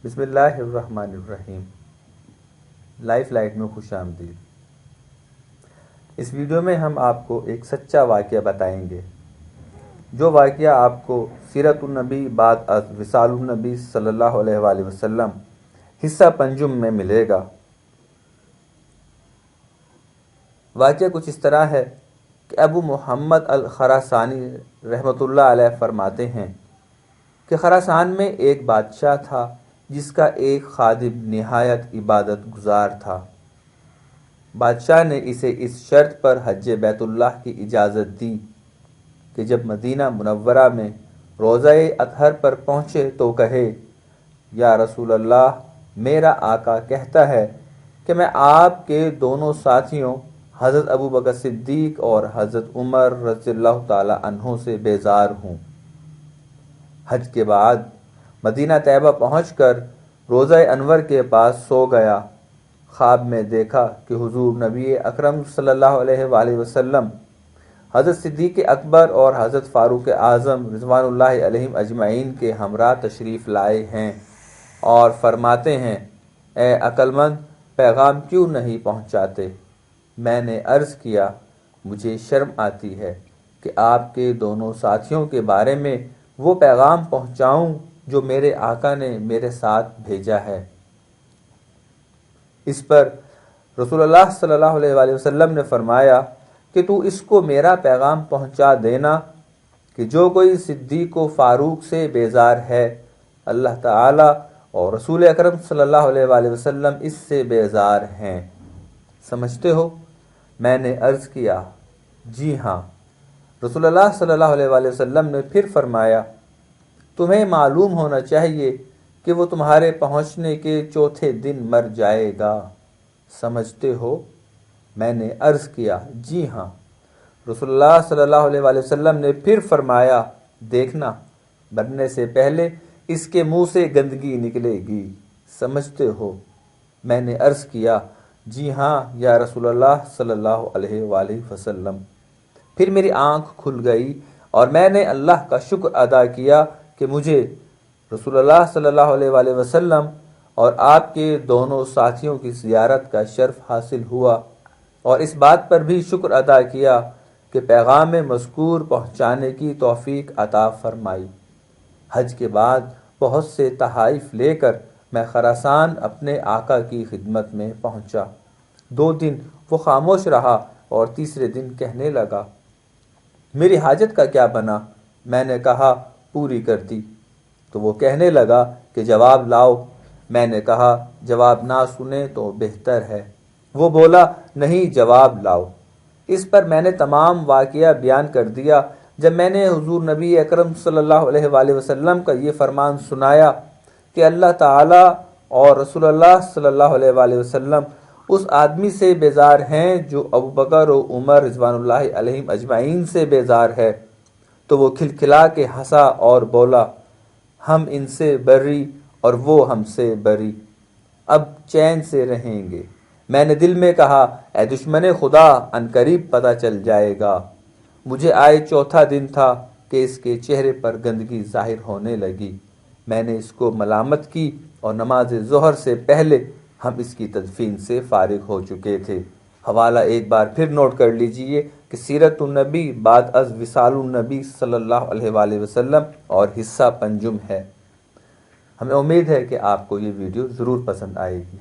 بسم اللہ الرحمن الرحیم۔ لائف لائٹ میں خوش آمدید۔ اس ویڈیو میں ہم آپ کو ایک سچا واقعہ بتائیں گے، جو واقعہ آپ کو سیرت النبی بعد از وصال النبی صلی اللہ علیہ وآلہ وسلم حصہ پنجم میں ملے گا۔ واقعہ کچھ اس طرح ہے کہ ابو محمد الخراسانی رحمۃ اللہ علیہ فرماتے ہیں کہ خراسان میں ایک بادشاہ تھا جس کا ایک خادم نہایت عبادت گزار تھا۔ بادشاہ نے اسے اس شرط پر حج بیت اللہ کی اجازت دی کہ جب مدینہ منورہ میں روزہ اطہر پر پہنچے تو کہے، یا رسول اللہ، میرا آقا کہتا ہے کہ میں آپ کے دونوں ساتھیوں حضرت ابو بکر صدیق اور حضرت عمر رضی اللہ تعالی عنہ سے بیزار ہوں۔ حج کے بعد مدینہ طیبہ پہنچ کر روضہ انور کے پاس سو گیا۔ خواب میں دیکھا کہ حضور نبی اکرم صلی اللہ علیہ وآلہ وسلم حضرت صدیق اکبر اور حضرت فاروق اعظم رضوان اللہ علیہم اجمعین کے ہمراہ تشریف لائے ہیں اور فرماتے ہیں، اے عقل مند، پیغام کیوں نہیں پہنچاتے؟ میں نے عرض کیا، مجھے شرم آتی ہے کہ آپ کے دونوں ساتھیوں کے بارے میں وہ پیغام پہنچاؤں جو میرے آقا نے میرے ساتھ بھیجا ہے۔ اس پر رسول اللہ صلی اللہ علیہ وآلہ وسلم نے فرمایا کہ تو اس کو میرا پیغام پہنچا دینا کہ جو کوئی صدیق و فاروق سے بیزار ہے، اللہ تعالی اور رسول اکرم صلی اللہ علیہ وآلہ وسلم اس سے بیزار ہیں۔ سمجھتے ہو؟ میں نے عرض کیا، جی ہاں۔ رسول اللہ صلی اللہ علیہ وآلہ وسلم نے پھر فرمایا، تمہیں معلوم ہونا چاہیے کہ وہ تمہارے پہنچنے کے چوتھے دن مر جائے گا۔ سمجھتے ہو؟ میں نے عرض کیا، جی ہاں۔ رسول اللہ صلی اللہ علیہ وآلہ وسلم نے پھر فرمایا، دیکھنا، مرنے سے پہلے اس کے منہ سے گندگی نکلے گی۔ سمجھتے ہو؟ میں نے عرض کیا، جی ہاں یا رسول اللہ صلی اللہ علیہ وآلہ وسلم۔ پھر میری آنکھ کھل گئی اور میں نے اللہ کا شکر ادا کیا کہ مجھے رسول اللہ صلی اللہ علیہ وآلہ وسلم اور آپ کے دونوں ساتھیوں کی زیارت کا شرف حاصل ہوا، اور اس بات پر بھی شکر ادا کیا کہ پیغام مذکور پہنچانے کی توفیق عطا فرمائی۔ حج کے بعد بہت سے تحائف لے کر میں خراسان اپنے آقا کی خدمت میں پہنچا۔ 2 دن وہ خاموش رہا اور تیسرے دن کہنے لگا، میری حاجت کا کیا بنا؟ میں نے کہا، پوری کر دی۔ تو وہ کہنے لگا کہ جواب لاؤ۔ میں نے کہا، جواب نہ سنے تو بہتر ہے۔ وہ بولا، نہیں، جواب لاؤ۔ اس پر میں نے تمام واقعہ بیان کر دیا۔ جب میں نے حضور نبی اکرم صلی اللہ علیہ وآلہ وسلم کا یہ فرمان سنایا کہ اللہ تعالی اور رسول اللہ صلی اللہ علیہ وآلہ وسلم اس آدمی سے بیزار ہیں جو ابو بکر و عمر رضوان اللہ علیہم اجمعین سے بیزار ہے، تو وہ کھلکھلا کے ہنسا اور بولا، ہم ان سے بری اور وہ ہم سے بری، اب چین سے رہیں گے۔ میں نے دل میں کہا، اے دشمن خدا، عنقریب پتہ چل جائے گا۔ مجھے آئے چوتھا دن تھا کہ اس کے چہرے پر گندگی ظاہر ہونے لگی۔ میں نے اس کو ملامت کی اور نماز ظہر سے پہلے ہم اس کی تدفین سے فارغ ہو چکے تھے۔ حوالہ ایک بار پھر نوٹ کر لیجئے کہ سیرت النبی بعد از وصال النبی صلی اللہ علیہ وآلہ وسلم اور حصہ پنجم ہے۔ ہمیں امید ہے کہ آپ کو یہ ویڈیو ضرور پسند آئے گی۔